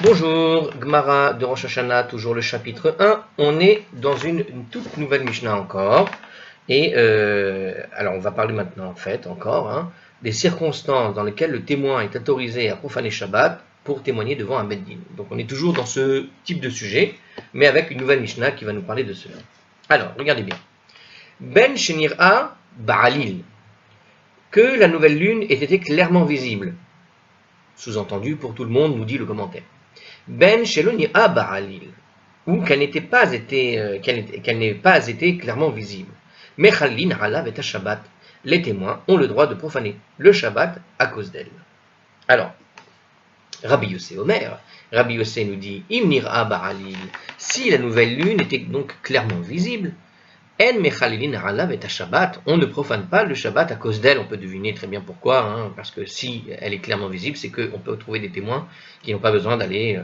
Bonjour, Gemara de Rosh Hashanah, toujours le chapitre 1. On est dans une toute nouvelle Mishnah encore. Et alors on va parler maintenant en fait encore des circonstances dans lesquelles le témoin est autorisé à profaner Shabbat pour témoigner devant un Beddin. Donc on est toujours dans ce type de sujet, mais avec une nouvelle Mishnah qui va nous parler de cela. Alors, regardez bien. Ben Shenir'a Ba'alil, que la nouvelle lune ait été clairement visible. Sous-entendu pour tout le monde, nous dit le commentaire. Ben Sheloni'a Ba'alil, ou qu'elle n'ait pas été clairement visible. Mechalin Alav et Shabbat, les témoins ont le droit de profaner le Shabbat à cause d'elle. Alors, Rabbi Yossé Omer, Rabbi Yossé nous dit Imnir'a Ba'alil, si la nouvelle lune était donc clairement visible, En Mechalin Alav et Shabbat, on ne profane pas le Shabbat à cause d'elle. On peut deviner très bien pourquoi, parce que si elle est clairement visible, c'est qu'on peut trouver des témoins qui n'ont pas besoin d'aller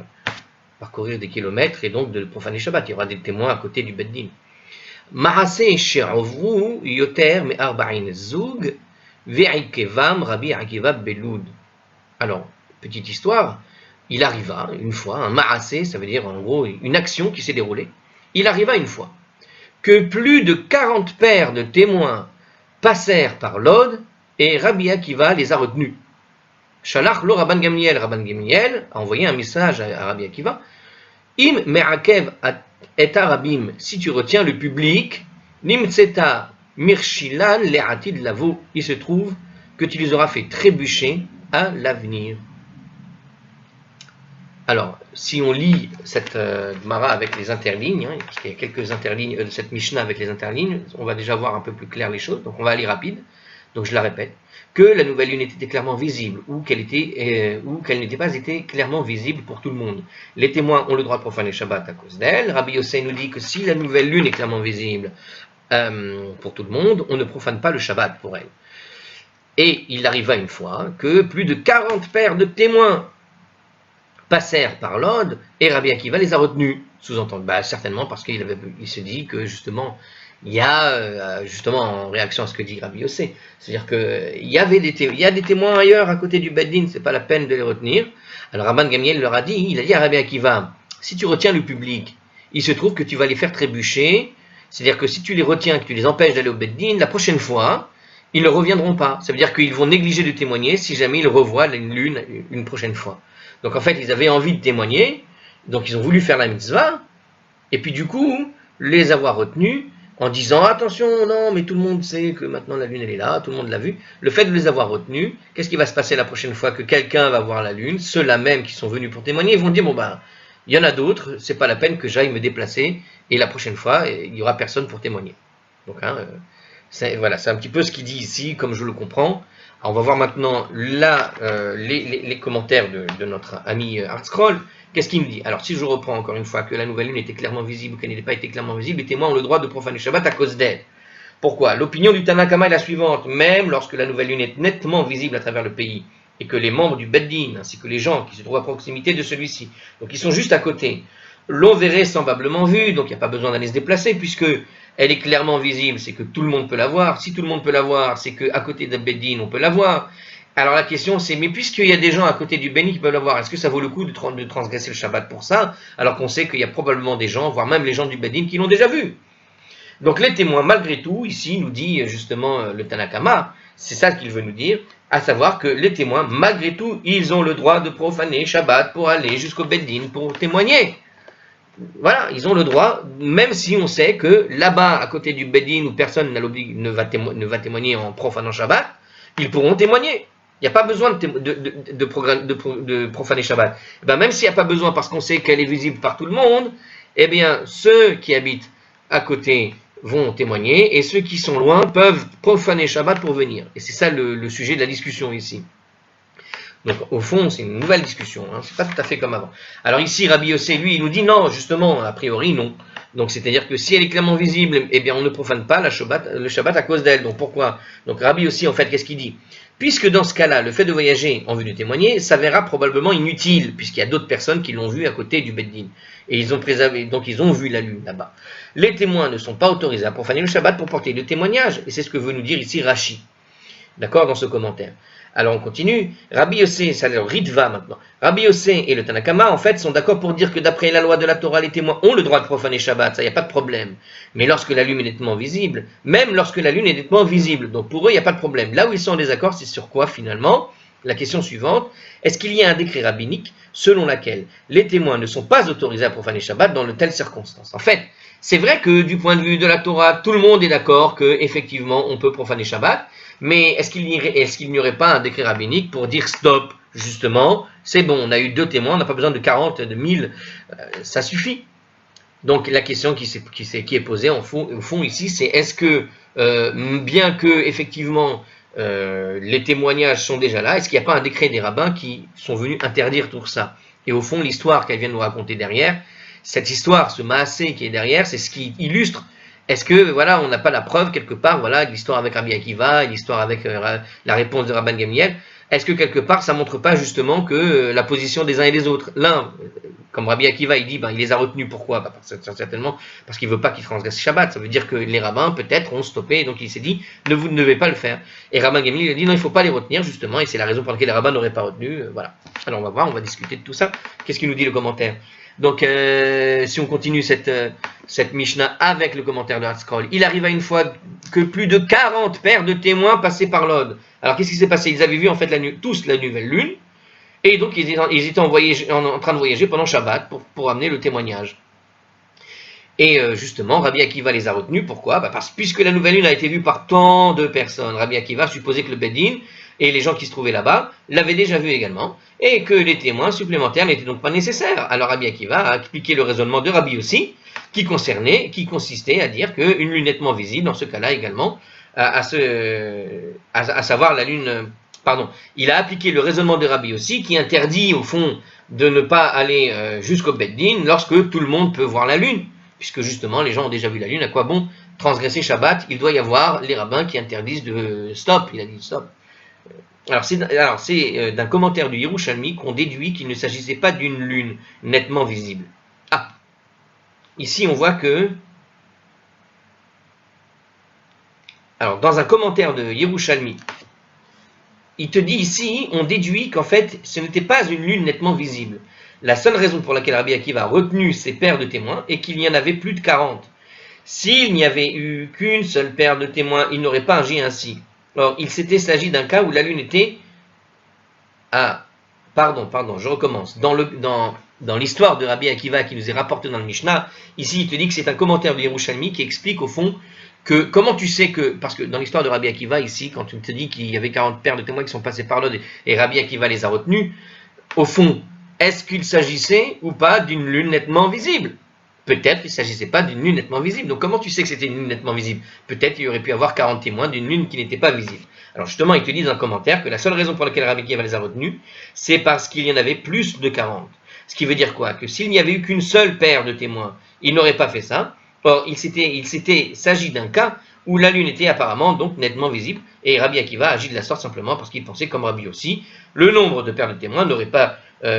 parcourir des kilomètres et donc de profaner Shabbat. Il y aura des témoins à côté du Beddin. Maaseh she'ovru yoter me'arba'in zug ve'ikevam Rabbi Akiva Belud. Alors, petite histoire, il arriva une fois, un maaseh, ça veut dire en gros une action qui s'est déroulée. Il arriva une fois que plus de 40 paires de témoins passèrent par l'Od et Rabbi Akiva les a retenus. Shalach lo Rabban Gamliel a envoyé un message à Rabbi Akiva. Im me'akev et arabim, si tu retiens le public, nimtseta mirshilan le'atid lavo, il se trouve que tu les auras fait trébucher à l'avenir. Alors, si on lit cette Gemara avec les interlignes, parce qu'il y a quelques interlignes, cette Mishnah avec les interlignes, on va déjà voir un peu plus clair les choses, donc on va aller rapide, donc je la répète, que la nouvelle lune était clairement visible, ou qu'elle n'était pas été clairement visible pour tout le monde. Les témoins ont le droit de profaner Shabbat à cause d'elle. Rabbi Yossé nous dit que si la nouvelle lune est clairement visible pour tout le monde, on ne profane pas le Shabbat pour elle. Et il arriva une fois que plus de 40 paires de témoins passèrent par l'Od et Rabbi Akiva les a retenus. Sous-entendu, certainement parce qu'il se dit que justement, il y a, justement en réaction à ce que dit Rabbi Yossé, c'est-à-dire qu'il y a des témoins ailleurs à côté du Beddin, c'est pas la peine de les retenir. Alors Rabban Gamliel leur a dit, il a dit à Rabbi Akiva, si tu retiens le public, il se trouve que tu vas les faire trébucher, c'est-à-dire que si tu les retiens, que tu les empêches d'aller au Beddin, la prochaine fois, ils ne reviendront pas. Ça veut dire qu'ils vont négliger de témoigner si jamais ils revoient la lune une prochaine fois. Donc en fait, ils avaient envie de témoigner, donc ils ont voulu faire la mitzvah, et puis du coup, les avoir retenus en disant attention, non, mais tout le monde sait que maintenant la lune elle est là, tout le monde l'a vu. Le fait de les avoir retenus, qu'est-ce qui va se passer la prochaine fois que quelqu'un va voir la lune? Ceux-là même qui sont venus pour témoigner, ils vont dire il y en a d'autres, c'est pas la peine que j'aille me déplacer, et la prochaine fois, il y aura personne pour témoigner. Donc c'est un petit peu ce qu'il dit ici, comme je le comprends. Alors on va voir maintenant les commentaires de notre ami Artscroll. Qu'est-ce qu'il me dit? Alors si je reprends encore une fois que la nouvelle lune était clairement visible ou qu'elle n'était pas été clairement visible, les témoins ont le droit de profaner Shabbat à cause d'elle. Pourquoi? L'opinion du Tana Kama est la suivante. Même lorsque la nouvelle lune est nettement visible à travers le pays et que les membres du Beddin ainsi que les gens qui se trouvent à proximité de celui-ci, donc ils sont juste à côté, l'ont verrait semblablement vue, donc il n'y a pas besoin d'aller se déplacer puisque elle est clairement visible, c'est que tout le monde peut la voir. Si tout le monde peut la voir, c'est qu'à côté de Beddin, on peut la voir. Alors la question c'est, mais puisqu'il y a des gens à côté du Béni qui peuvent la voir, est-ce que ça vaut le coup de transgresser le Shabbat pour ça, alors qu'on sait qu'il y a probablement des gens, voire même les gens du Beddin, qui l'ont déjà vu? Donc les témoins, malgré tout, ici, nous dit justement le Tanakama, c'est ça qu'il veut nous dire, à savoir que les témoins, malgré tout, ils ont le droit de profaner Shabbat pour aller jusqu'au Beddin, pour témoigner. Voilà, ils ont le droit, même si on sait que là-bas, à côté du Beddin, où personne ne va témoigner en profanant Shabbat, ils pourront témoigner. Il n'y a pas besoin de profaner Shabbat. Même s'il n'y a pas besoin parce qu'on sait qu'elle est visible par tout le monde, eh bien, ceux qui habitent à côté vont témoigner et ceux qui sont loin peuvent profaner Shabbat pour venir. Et c'est ça le sujet de la discussion ici. Donc au fond, c'est une nouvelle discussion, c'est pas tout à fait comme avant. Alors ici, Rabbi Yossé, lui, il nous dit non, justement, a priori, non. Donc c'est-à-dire que si elle est clairement visible, eh bien on ne profane pas le Shabbat à cause d'elle. Donc pourquoi? Donc Rabbi Yossé, en fait, qu'est-ce qu'il dit? Puisque dans ce cas-là, le fait de voyager en vue de témoigner s'avérera probablement inutile, puisqu'il y a d'autres personnes qui l'ont vu à côté du Beddin. Et ils ont vu la lune là-bas. Les témoins ne sont pas autorisés à profaner le Shabbat pour porter le témoignage, et c'est ce que veut nous dire ici Rashi. D'accord, dans ce commentaire. Alors on continue. Rabbi Yossé, c'est le Ritva maintenant. Rabbi Yossé et le Tanakama, en fait, sont d'accord pour dire que d'après la loi de la Torah, les témoins ont le droit de profaner Shabbat, ça, il n'y a pas de problème. Mais lorsque la lune est nettement visible, même lorsque la lune est nettement visible, donc pour eux, il n'y a pas de problème. Là où ils sont en désaccord, c'est sur quoi finalement? La question suivante, est-ce qu'il y a un décret rabbinique selon lequel les témoins ne sont pas autorisés à profaner Shabbat dans de telles circonstances? En fait, c'est vrai que du point de vue de la Torah, tout le monde est d'accord qu'effectivement, on peut profaner Shabbat, mais est-ce qu'il n'y aurait pas un décret rabbinique pour dire stop, justement, c'est bon, on a eu 2 témoins, on n'a pas besoin de 40, de 1000, ça suffit. Donc la question qui est posée au fond ici, c'est est-ce que, bien que effectivement les témoignages sont déjà là, est-ce qu'il n'y a pas un décret des rabbins qui sont venus interdire tout ça? Et au fond, l'histoire qu'elle vient de nous raconter derrière, cette histoire, ce maasé qui est derrière, c'est ce qui illustre. Est-ce que, voilà, on n'a pas la preuve quelque part, voilà, l'histoire avec Rabbi Akiva, l'histoire avec la réponse de Rabban Gamliel, est-ce que quelque part ça montre pas justement que la position des uns et des autres, l'un, comme Rabbi Akiva, il dit, il les a retenus, pourquoi? Certainement parce qu'il veut pas qu'ils transgressent Shabbat, ça veut dire que les rabbins peut-être ont stoppé, donc il s'est dit, vous ne devez pas le faire. Et Rabban Gamliel a dit, non, il ne faut pas les retenir justement, et c'est la raison pour laquelle les rabbins n'auraient pas retenu, voilà. Alors on va voir, on va discuter de tout ça. Qu'est-ce qu'il nous dit le commentaire? Donc, si on continue cette Mishnah avec le commentaire de Hatzkol, il arriva une fois que plus de 40 paires de témoins passaient par l'Ode. Alors, qu'est-ce qui s'est passé? Ils avaient vu en fait tous la nouvelle lune, et donc ils étaient en train de voyager pendant Shabbat pour amener le témoignage. Et justement, Rabbi Akiva les a retenus. Pourquoi? Puisque la nouvelle lune a été vue par tant de personnes. Rabbi Akiva supposait que le Beddin et les gens qui se trouvaient là-bas l'avaient déjà vu également, et que les témoins supplémentaires n'étaient donc pas nécessaires. Alors Rabbi Akiva a appliqué le raisonnement de Rabbi Yossi, qui consistait à dire qu'une lune nettement visible, dans ce cas-là également, à savoir la lune... Pardon, il a appliqué le raisonnement de Rabbi Yossi, qui interdit au fond de ne pas aller jusqu'au Beddin lorsque tout le monde peut voir la lune, puisque justement les gens ont déjà vu la lune, à quoi bon transgresser Shabbat? Il doit y avoir les rabbins qui interdisent de stop, il a dit stop. Alors c'est d'un commentaire du Yerushalmi qu'on déduit qu'il ne s'agissait pas d'une lune nettement visible. Ah, ici on voit que... Alors dans un commentaire de Yerushalmi, il te dit ici, on déduit qu'en fait ce n'était pas une lune nettement visible. La seule raison pour laquelle Rabbi Akiva a retenu ces paires de témoins est qu'il y en avait plus de 40. S'il n'y avait eu qu'une seule paire de témoins, il n'aurait pas agi ainsi. Or, il s'agit d'un cas où la lune était... Ah, pardon, je recommence. Dans l'histoire de Rabbi Akiva qui nous est rapportée dans le Mishnah, ici il te dit que c'est un commentaire de Yerushalmi qui explique au fond que, comment tu sais que... Parce que dans l'histoire de Rabbi Akiva, ici, quand tu te dis qu'il y avait 40 paires de témoins qui sont passés par là et Rabbi Akiva les a retenus, au fond, est-ce qu'il s'agissait ou pas d'une lune nettement visible? Peut-être qu'il ne s'agissait pas d'une lune nettement visible. Donc comment tu sais que c'était une lune nettement visible? Peut-être qu'il y aurait pu avoir 40 témoins d'une lune qui n'était pas visible. Alors justement, il te dit dans un commentaire que la seule raison pour laquelle Rabbi Akiva les a retenus, c'est parce qu'il y en avait plus de 40. Ce qui veut dire quoi? Que s'il n'y avait eu qu'une seule paire de témoins, il n'aurait pas fait ça. Or, il s'agit d'un cas où la lune était apparemment donc nettement visible, et Rabbi Akiva agit de la sorte simplement parce qu'il pensait, comme Rabbi aussi, le nombre de paires de témoins n'aurait pas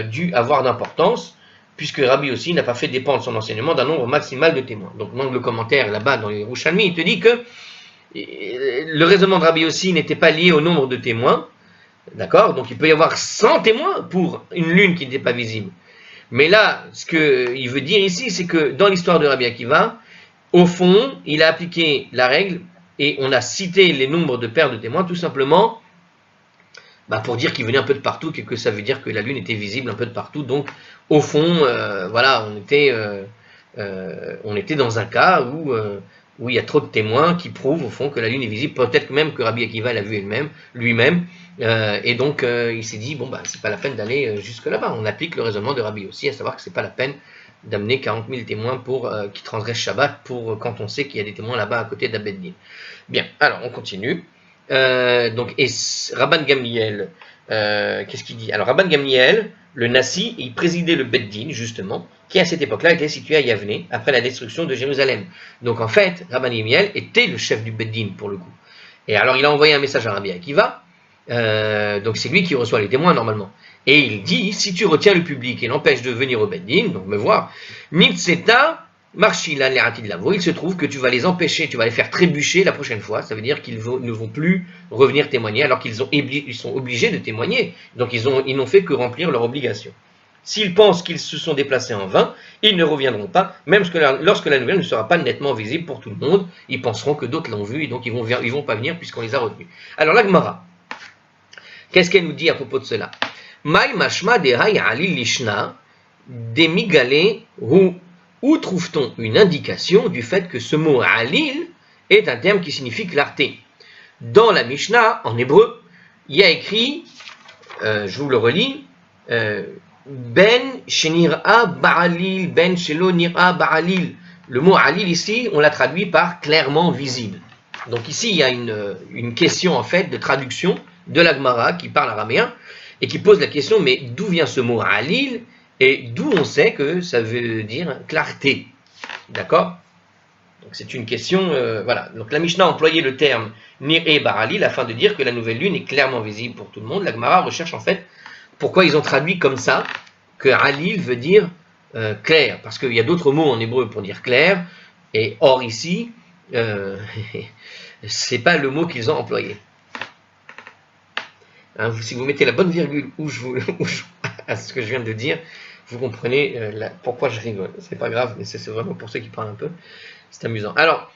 dû avoir d'importance, puisque Rabbi aussi n'a pas fait dépendre son enseignement d'un nombre maximal de témoins. Donc dans le commentaire là-bas dans les Yerushalmi, il te dit que le raisonnement de Rabbi aussi n'était pas lié au nombre de témoins, d'accord? Donc il peut y avoir 100 témoins pour une lune qui n'était pas visible. Mais là, ce qu'il veut dire ici, c'est que dans l'histoire de Rabbi Akiva, au fond, il a appliqué la règle et on a cité les nombres de paires de témoins tout simplement pour dire qu'il venait un peu de partout, que ça veut dire que la lune était visible un peu de partout. Donc, au fond, voilà, on était dans un cas où il y a trop de témoins qui prouvent au fond que la lune est visible. Peut-être même que Rabbi Akiva l'a vu lui-même. Et donc, il s'est dit, c'est pas la peine d'aller jusque là-bas. On applique le raisonnement de Rabbi aussi, à savoir que c'est pas la peine d'amener 40 000 témoins qui transgressent Shabbat quand on sait qu'il y a des témoins là-bas à côté d'Abeddin. Bien, alors on continue. Rabban Gamliel, qu'est-ce qu'il dit? Alors Rabban Gamliel, le Nassi, il présidait le Beddin justement, qui à cette époque-là était situé à Yavne, après la destruction de Jérusalem. Donc en fait, Rabban Gamliel était le chef du Beddin pour le coup. Et alors il a envoyé un message à Rabbi Akiva, donc c'est lui qui reçoit les témoins normalement. Et il dit, si tu retiens le public et l'empêches de venir au Beddin, donc me voir, Mitzeta Marchila de lavo, il se trouve que tu vas les empêcher, tu vas les faire trébucher la prochaine fois. Ça veut dire qu'ils ne vont plus revenir témoigner alors qu'ils sont obligés de témoigner. Donc ils n'ont fait que remplir leur obligation. S'ils pensent qu'ils se sont déplacés en vain, ils ne reviendront pas, même lorsque la nouvelle ne sera pas nettement visible pour tout le monde. Ils penseront que d'autres l'ont vu et donc ils vont pas venir puisqu'on les a retenus. Alors la Gemara, qu'est-ce qu'elle nous dit à propos de cela? Maï mashma de hay alil lishna demigale hu. Où trouve-t-on une indication du fait que ce mot alil est un terme qui signifie clarté? Dans la Mishnah, en hébreu, il y a écrit, je vous le relis, ben shenira ba'alil, ben shelo nira ba'alil. Le mot alil ici, on l'a traduit par clairement visible. Donc ici, il y a une question en fait de traduction de la Gemara qui parle araméen et qui pose la question, mais d'où vient ce mot alil? Et d'où on sait que ça veut dire clarté. D'accord? Donc c'est une question, voilà. Donc la Mishnah a employé le terme Nir'e Baralil afin de dire que la nouvelle lune est clairement visible pour tout le monde. La Gemara recherche en fait pourquoi ils ont traduit comme ça, que Alil veut dire clair. Parce qu'il y a d'autres mots en hébreu pour dire clair, et or ici, c'est pas le mot qu'ils ont employé. Hein, si vous mettez la bonne virgule à ce que je viens de dire, vous comprenez pourquoi je rigole. C'est pas grave, mais c'est vraiment pour ceux qui parlent un peu. C'est amusant. Alors,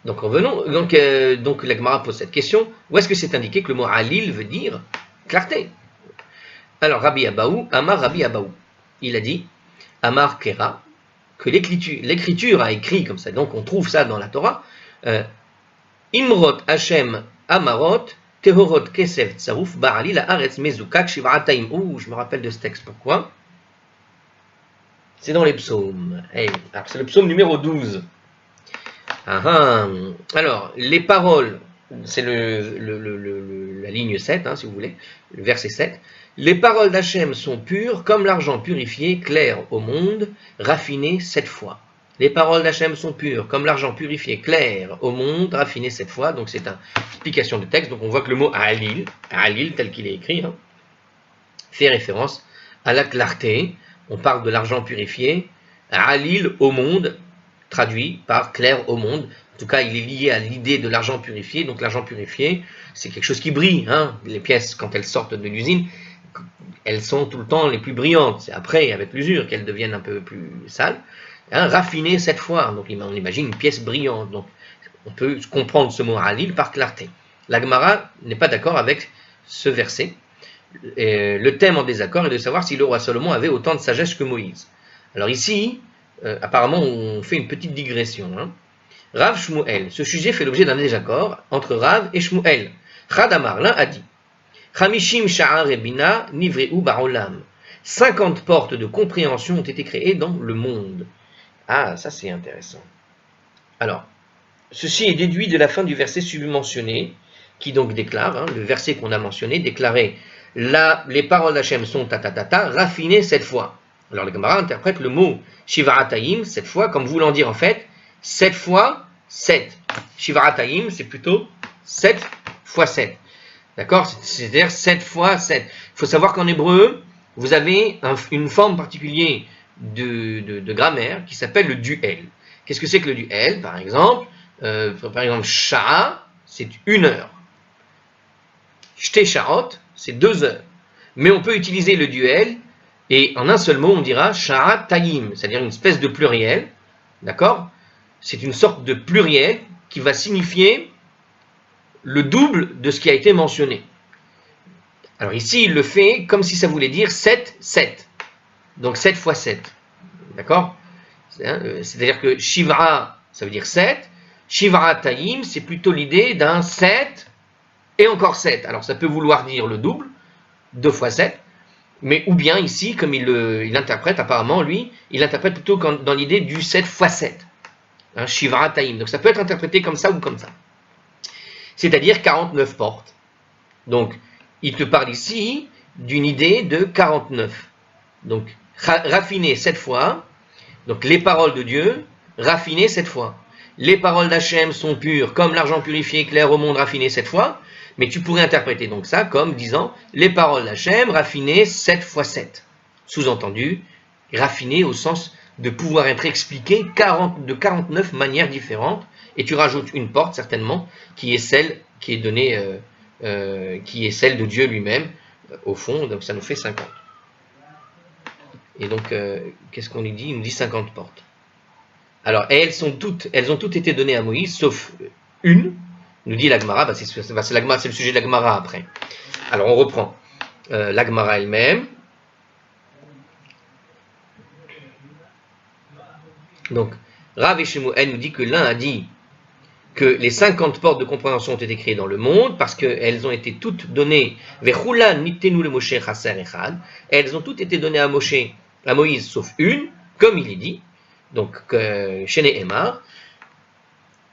donc revenons. Donc la Gemara pose cette question. Où est-ce que c'est indiqué que le mot alil veut dire clarté? Alors Rabbi Abaou, Amar Rabbi Abaou, il a dit Amar Kera, que l'écriture a écrit comme ça. Donc on trouve ça dans la Torah. Imrot Hashem Amarot Tehorot Kesef Tsarouf Ba'ali la Haaretz Mezukak Shiv'ataim. Ouh, je me rappelle de ce texte. Pourquoi? C'est dans les psaumes. Hey, alors c'est le psaume numéro 12. Alors, les paroles, c'est la ligne 7, si vous voulez, le verset 7. Les paroles d'Hachem sont pures comme l'argent purifié, clair au monde, raffiné 7 fois. Les paroles d'Hachem sont pures comme l'argent purifié, clair au monde, raffiné 7 fois. Donc c'est une explication de texte. Donc on voit que le mot Alil tel qu'il est écrit, fait référence à la clarté. On parle de l'argent purifié, Alil au monde, traduit par clair au monde. En tout cas, il est lié à l'idée de l'argent purifié. Donc l'argent purifié, c'est quelque chose qui brille. Les pièces, quand elles sortent de l'usine, elles sont tout le temps les plus brillantes. C'est après, avec l'usure, qu'elles deviennent un peu plus sales. Raffinées cette fois. Donc on imagine une pièce brillante. Donc on peut comprendre ce mot Alil par clarté. La Gemara n'est pas d'accord avec ce verset. Le thème en désaccord est de savoir si le roi Salomon avait autant de sagesse que Moïse. Alors ici, apparemment, on fait une petite digression. Rav Shmuel, ce sujet fait l'objet d'un désaccord entre Rav et Shmuel. Chadamar, l'un a dit Chamishim Sha'ar et Bina Nivreu Barolam. 50 portes de compréhension ont été créées dans le monde. Ah, ça c'est intéressant. Alors, ceci est déduit de la fin du verset submentionné, qui donc déclare, le verset qu'on a mentionné, déclarait les paroles d'Hachem sont raffinées 7 fois. Alors le Gemara interprète le mot Shiv'ataim 7 fois comme voulant dire en fait 7 fois 7. Shiv'ataim c'est plutôt 7 fois 7. D'accord? C'est-à-dire 7 fois 7. Il faut savoir qu'en hébreu, vous avez une forme particulière de grammaire qui s'appelle le duel. Qu'est-ce que c'est que le duel? Par exemple, Sha'a, c'est 1 heure. Shte Sha'ot, c'est 2 heures. Mais on peut utiliser le duel et en un seul mot, on dira Sha'atayim, c'est-à-dire une espèce de pluriel. D'accord? C'est une sorte de pluriel qui va signifier le double de ce qui a été mentionné. Alors ici, il le fait comme si ça voulait dire 7, 7. Donc 7 fois 7. D'accord? C'est-à-dire que Shivra, ça veut dire 7. Shiv'ataim, c'est plutôt l'idée d'un 7 et encore 7. Alors ça peut vouloir dire le double, 2 fois 7. Mais ou bien ici, comme il interprète apparemment, lui, il interprète plutôt dans l'idée du 7 fois 7. Shiv'ataim. Donc ça peut être interprété comme ça ou comme ça. C'est-à-dire 49 portes. Donc, il te parle ici d'une idée de 49. Donc, raffiné 7 fois. Donc, les paroles de Dieu, raffinées 7 fois. Les paroles d'Hachem sont pures, comme l'argent purifié, clair au monde, raffiné 7 fois. Mais tu pourrais interpréter donc ça comme disant les paroles d'Hachem, raffinées 7 fois 7. Sous-entendu, raffiné au sens de pouvoir être expliqué de 49 manières différentes, et tu rajoutes une porte certainement, qui est celle qui est donnée, qui est celle de Dieu lui-même, au fond, donc ça nous fait 50. Et donc, qu'est-ce qu'on lui dit? Il nous dit 50 portes. Alors, et elles ont toutes été données à Moïse, sauf une, nous dit la Gemara, c'est le sujet de la Gemara après. Alors, on reprend la Gemara elle-même. Donc, Rav et Shemuel nous dit que l'un a dit que les 50 portes de compréhension ont été créées dans le monde parce qu'elles ont été toutes données, elles ont toutes été données à Moïse, sauf une, comme il est dit, donc chez Nehemar,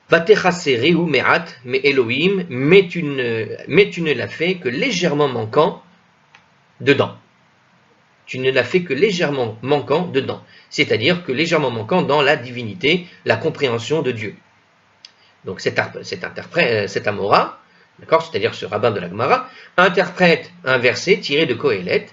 mais Elohim, mais tu ne l'as fait que légèrement manquant dedans. Tu ne l'as fait que légèrement manquant dedans, c'est-à-dire que légèrement manquant dans la divinité, la compréhension de Dieu. Donc cet Amora, d'accord, c'est-à-dire ce rabbin de la Gemara, interprète un verset tiré de Kohelet,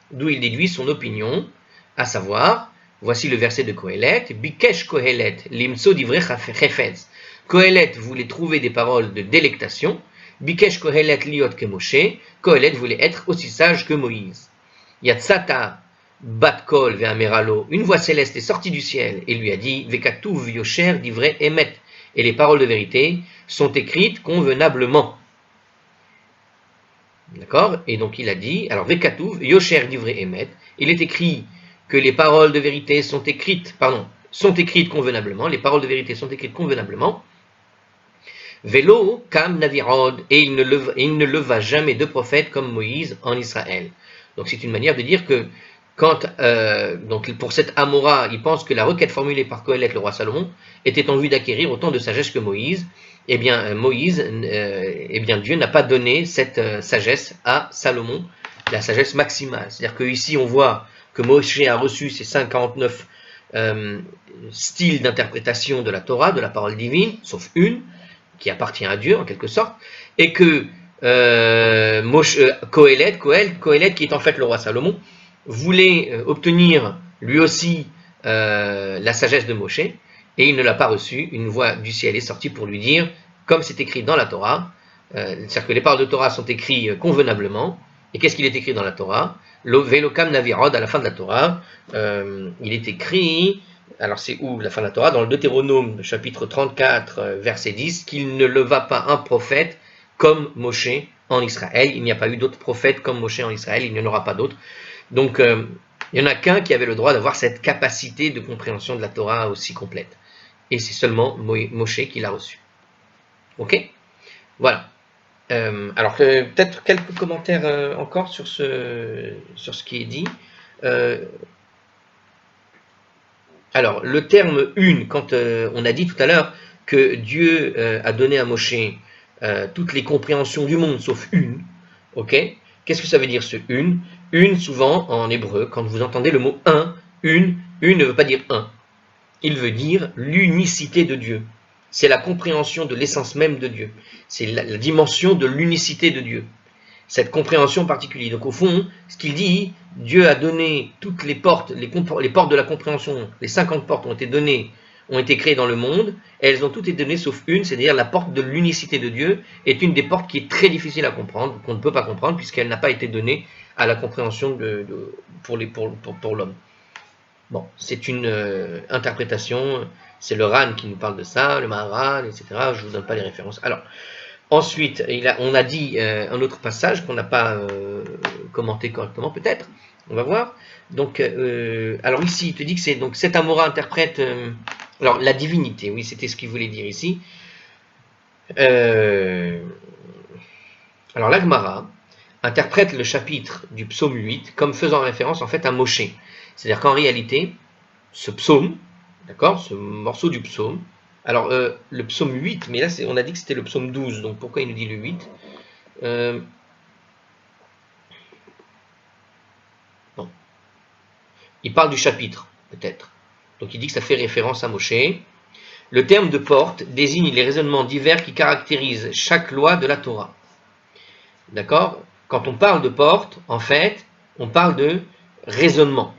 d'où il déduit son opinion, à savoir, voici le verset de Kohelet, Bikesh Kohelet, limso divrei chefetz. Kohelet voulait trouver des paroles de délectation, Bikesh Kohelet liot ke Moshe, Kohelet voulait être aussi sage que Moïse. Yatsata bat kol ve'ameralo, une voix céleste est sortie du ciel et lui a dit, Vekatuv yosher divrei emet, et les paroles de vérité sont écrites convenablement. D'accord? Et donc il a dit, alors Vekatuv, Yosher divrei emet, il est écrit que les paroles de vérité sont écrites convenablement, les paroles de vérité sont écrites convenablement. Velo kam navirod, et il ne leva jamais de prophète comme Moïse en Israël. Donc c'est une manière de dire que donc pour cet Amora, il pense que la requête formulée par Kohelet, le roi Salomon, était en vue d'acquérir autant de sagesse que Moïse. Eh bien, Dieu n'a pas donné cette sagesse à Salomon, la sagesse maximale. C'est-à-dire qu'ici, on voit que Moshe a reçu ces 59 styles d'interprétation de la Torah, de la parole divine, sauf une, qui appartient à Dieu en quelque sorte, et que Kohelet, qui est en fait le roi Salomon, voulait obtenir lui aussi la sagesse de Moshe, et il ne l'a pas reçue. Une voix du ciel est sortie pour lui dire, comme c'est écrit dans la Torah, c'est-à-dire que les paroles de Torah sont écrites convenablement, et qu'est-ce qu'il est écrit dans la Torah? Velokam navirod, à la fin de la Torah, il est écrit, alors c'est où la fin de la Torah? Dans le Deutéronome, chapitre 34, verset 10, qu'il ne leva pas un prophète comme Moshe en Israël. Il n'y a pas eu d'autres prophètes comme Moshe en Israël, il n'y en aura pas d'autres. Donc, il n'y en a qu'un qui avait le droit d'avoir cette capacité de compréhension de la Torah aussi complète. Et c'est seulement Moshe qui l'a reçu. Ok? Voilà. Alors, peut-être quelques commentaires encore sur ce qui est dit. Alors, le terme « une », quand on a dit tout à l'heure que Dieu a donné à Moshe toutes les compréhensions du monde, sauf une, ok? Qu'est-ce que ça veut dire ce « une » ? Une, souvent, en hébreu, quand vous entendez le mot « un », une ne veut pas dire « un ». Il veut dire l'unicité de Dieu. C'est la compréhension de l'essence même de Dieu. C'est la dimension de l'unicité de Dieu. Cette compréhension particulière. Donc au fond, ce qu'il dit, Dieu a donné toutes les portes, les portes de la compréhension, les 50 portes ont été créées dans le monde, et elles ont toutes été données sauf une, c'est-à-dire la porte de l'unicité de Dieu, est une des portes qui est très difficile à comprendre, qu'on ne peut pas comprendre, puisqu'elle n'a pas été donnée à la compréhension pour l'homme. Bon, c'est une interprétation, c'est le Ran qui nous parle de ça, le Maharal, etc. Je ne vous donne pas les références. Alors, ensuite, on a dit un autre passage qu'on n'a pas commenté correctement, peut-être. On va voir. Donc, alors ici, il te dit que c'est donc cet Amora interprète alors la divinité. Oui, c'était ce qu'il voulait dire ici. Alors, l'Agmara interprète le chapitre du psaume 8 comme faisant référence en fait à Moshe. C'est-à-dire qu'en réalité, ce psaume, d'accord, ce morceau du psaume, alors le psaume 8, mais là on a dit que c'était le psaume 12, donc pourquoi il nous dit le 8 Bon. Il parle du chapitre, peut-être. Donc il dit que ça fait référence à Moshe. Le terme de porte désigne les raisonnements divers qui caractérisent chaque loi de la Torah. D'accord? Quand on parle de porte, en fait, on parle de raisonnement.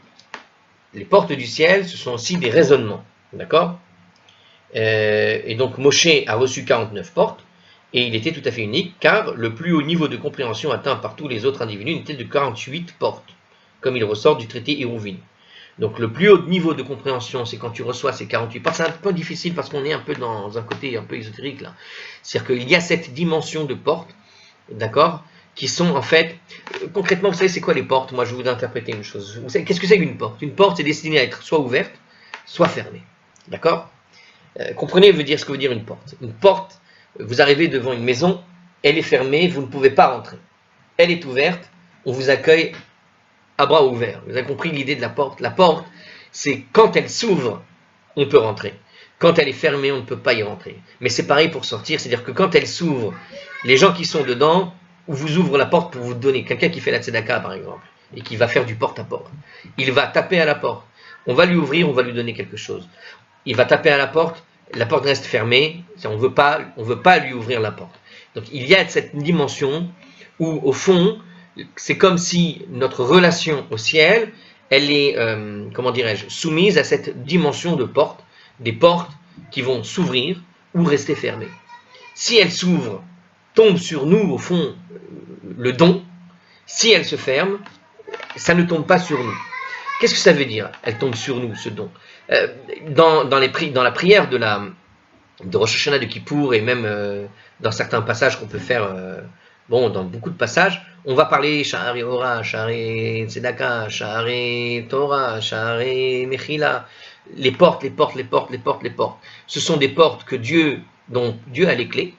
les portes du ciel, ce sont aussi des raisonnements. D'accord? Et donc Moshe a reçu 49 portes, et il était tout à fait unique, car le plus haut niveau de compréhension atteint par tous les autres individus était de 48 portes, comme il ressort du traité Hérouvin. Donc le plus haut niveau de compréhension, c'est quand tu reçois ces 48 portes. C'est un peu difficile parce qu'on est un peu dans un côté un peu ésotérique là. C'est-à-dire qu'il y a cette dimension de portes, d'accord, qui sont en fait, concrètement, vous savez c'est quoi les portes? Moi je vais vous interpréter une chose. Vous savez, qu'est-ce que c'est qu'une porte? Une porte, c'est destiné à être soit ouverte, soit fermée. D'accord? Comprenez ce que veut dire une porte. Une porte, vous arrivez devant une maison, elle est fermée, vous ne pouvez pas rentrer. Elle est ouverte, on vous accueille à bras ouverts. Vous avez compris l'idée de la porte? La porte, c'est quand elle s'ouvre, on peut rentrer. Quand elle est fermée, on ne peut pas y rentrer. Mais c'est pareil pour sortir, c'est-à-dire que quand elle s'ouvre, les gens qui sont dedans vous ouvrent la porte pour vous donner. Quelqu'un qui fait la tzedaka, par exemple, et qui va faire du porte-à-porte. Il va taper à la porte. On va lui ouvrir, on va lui donner quelque chose. Il va taper à la porte reste fermée, on ne veut pas lui ouvrir la porte. Donc il y a cette dimension où, au fond, c'est comme si notre relation au ciel, elle est, comment dirais-je, soumise à cette dimension de porte, des portes qui vont s'ouvrir ou rester fermées. Si elles s'ouvrent, tombe sur nous, au fond, le don. Si elles se ferment, ça ne tombe pas sur nous. Qu'est-ce que ça veut dire? Elle tombe sur nous, ce don. Dans la prière de Rosh Hashanah, de Kippour, et même dans certains passages qu'on peut faire, dans beaucoup de passages, on va parler Sha'arei Ora, Sha'arei Tzedaka, Sha'arei Torah, Sha'arei Mechila, les portes. Ce sont des portes dont Dieu a les clés,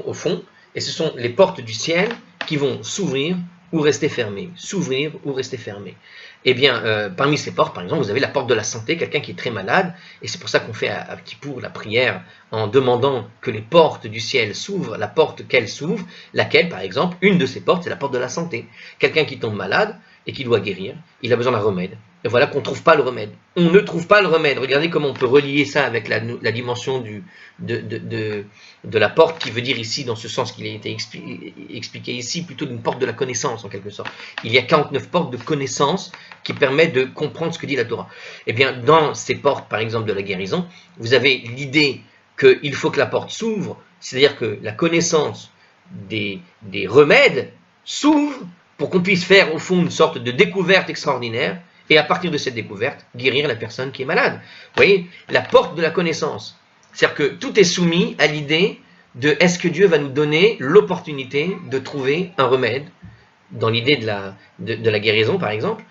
au fond, et ce sont les portes du ciel qui vont s'ouvrir ou rester fermées. S'ouvrir ou rester fermées. Eh bien, parmi ces portes, par exemple, vous avez la porte de la santé, quelqu'un qui est très malade, et c'est pour ça qu'on fait à Kippour la prière en demandant que les portes du ciel s'ouvrent, la porte qu'elle s'ouvre, laquelle, par exemple, une de ces portes, c'est la porte de la santé. Quelqu'un qui tombe malade et qui doit guérir, il a besoin d'un remède. Et voilà qu'on ne trouve pas le remède. On ne trouve pas le remède. Regardez comment on peut relier ça avec la dimension de la porte, qui veut dire ici, dans ce sens qu'il a été expliqué ici, plutôt d'une porte de la connaissance, en quelque sorte. Il y a 49 portes de connaissance qui permettent de comprendre ce que dit la Torah. Eh bien, dans ces portes, par exemple, de la guérison, vous avez l'idée qu'il faut que la porte s'ouvre, c'est-à-dire que la connaissance des remèdes s'ouvre pour qu'on puisse faire, au fond, une sorte de découverte extraordinaire, et à partir de cette découverte, guérir la personne qui est malade. Vous voyez, la porte de la connaissance. C'est-à-dire que tout est soumis à l'idée de est-ce que Dieu va nous donner l'opportunité de trouver un remède, dans l'idée de la guérison, par exemple.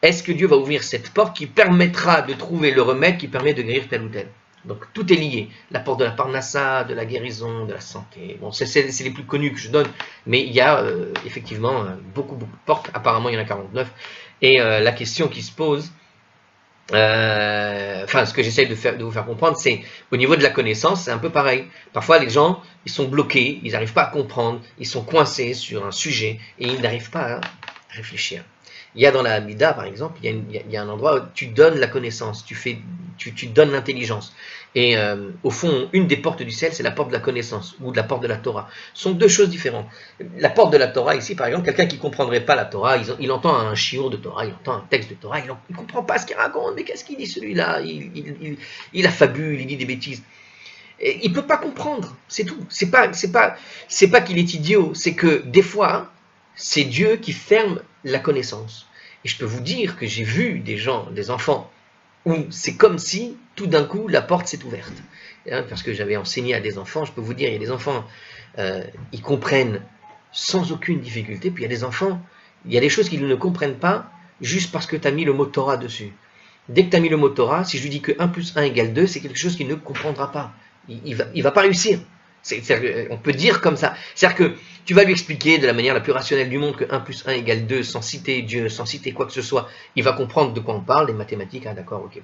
Est-ce que Dieu va ouvrir cette porte qui permettra de trouver le remède qui permet de guérir tel ou tel? Donc tout est lié. La porte de la parnassa, de la guérison, de la santé. Bon, c'est les plus connus que je donne, mais il y a effectivement beaucoup de portes. Apparemment, il y en a 49. Et la question qui se pose, ce que j'essaie de vous faire comprendre, c'est au niveau de la connaissance, c'est un peu pareil. Parfois, les gens, ils sont bloqués, ils n'arrivent pas à comprendre, ils sont coincés sur un sujet et ils n'arrivent pas à réfléchir. Il y a dans la Hamida, par exemple, il y a un endroit où tu donnes la connaissance, tu donnes l'intelligence. Et au fond, une des portes du ciel, c'est la porte de la connaissance ou de la porte de la Torah. Ce sont deux choses différentes. La porte de la Torah, ici, par exemple, quelqu'un qui ne comprendrait pas la Torah, il entend un shiur de Torah, il entend un texte de Torah, il ne comprend pas ce qu'il raconte, mais qu'est-ce qu'il dit celui-là, il affabule, il dit des bêtises. Et il ne peut pas comprendre, c'est tout. C'est pas qu'il est idiot, c'est que des fois, c'est Dieu qui ferme la connaissance. Et je peux vous dire que j'ai vu des enfants, où c'est comme si, tout d'un coup, la porte s'est ouverte. Parce que j'avais enseigné à des enfants, je peux vous dire, il y a des enfants, ils comprennent sans aucune difficulté, puis il y a des enfants, il y a des choses qu'ils ne comprennent pas, juste parce que tu as mis le mot Torah dessus. Dès que tu as mis le mot Torah, si je lui dis que 1 plus 1 égale 2, c'est quelque chose qu'il ne comprendra pas. Il va pas réussir. On peut dire comme ça. C'est-à-dire que tu vas lui expliquer de la manière la plus rationnelle du monde que 1 plus 1 égale 2, sans citer Dieu, sans citer quoi que ce soit. Il va comprendre de quoi on parle, les mathématiques, d'accord, ok,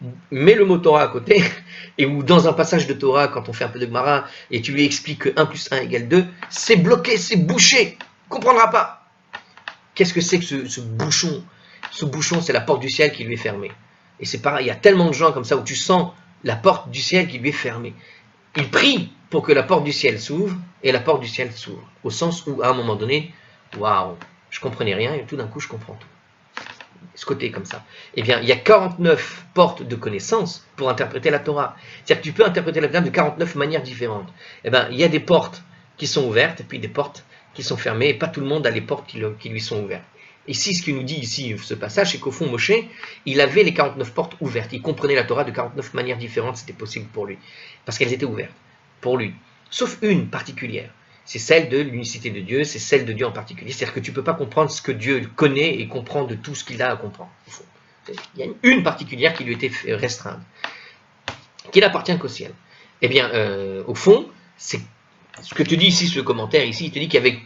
bon. Mets le mot Torah à côté, et ou dans un passage de Torah, quand on fait un peu de Gemara, et tu lui expliques que 1 plus 1 égale 2, c'est bloqué, c'est bouché, il ne comprendra pas. Qu'est-ce que c'est que ce bouchon? Ce bouchon, c'est la porte du ciel qui lui est fermée. Et c'est pareil, il y a tellement de gens comme ça où tu sens la porte du ciel qui lui est fermée. Il prie pour que la porte du ciel s'ouvre, et la porte du ciel s'ouvre. Au sens où, à un moment donné, waouh, je comprenais rien, et tout d'un coup, je comprends tout. ce côté comme ça. Eh bien, il y a 49 portes de connaissance pour interpréter la Torah. C'est-à-dire que tu peux interpréter la Torah de 49 manières différentes. Eh bien, il y a des portes qui sont ouvertes et puis des portes qui sont fermées, et pas tout le monde a les portes qui lui sont ouvertes. Ici, ce qu'il nous dit ici, ce passage, c'est qu'au fond, Moshe, il avait les 49 portes ouvertes. Il comprenait la Torah de 49 manières différentes, c'était possible pour lui. Parce qu'elles étaient ouvertes, pour lui. Sauf une particulière. C'est celle de l'unicité de Dieu, c'est celle de Dieu en particulier. C'est-à-dire que tu ne peux pas comprendre ce que Dieu connaît et comprend de tout ce qu'il a à comprendre. Au fond. Il y a une particulière qui lui était restreinte, qui n'appartient qu'au ciel. Eh bien, au fond, c'est ce que te dit ici ce commentaire, ici, il te dit qu'il y avait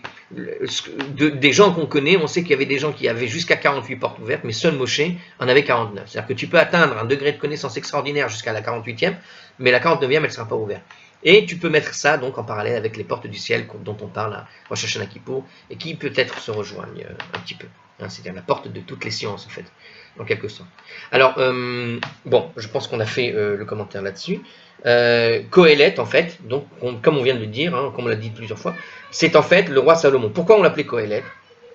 des gens qu'on connaît, on sait qu'il y avait des gens qui avaient jusqu'à 48 portes ouvertes, mais seul Moshe en avait 49. C'est-à-dire que tu peux atteindre un degré de connaissance extraordinaire jusqu'à la 48e, mais la 49e, elle ne sera pas ouverte. Et tu peux mettre ça donc en parallèle avec les portes du ciel dont on parle à Rosh Hashanah Kippour, et qui peut-être se rejoignent un petit peu. C'est-à-dire la porte de toutes les sciences, en fait, en quelque sorte. Alors, bon, je pense qu'on a fait le commentaire là-dessus. Kohelet, en fait, donc, comme on vient de le dire, comme on l'a dit plusieurs fois, c'est en fait le roi Salomon. Pourquoi on l'appelait Kohelet?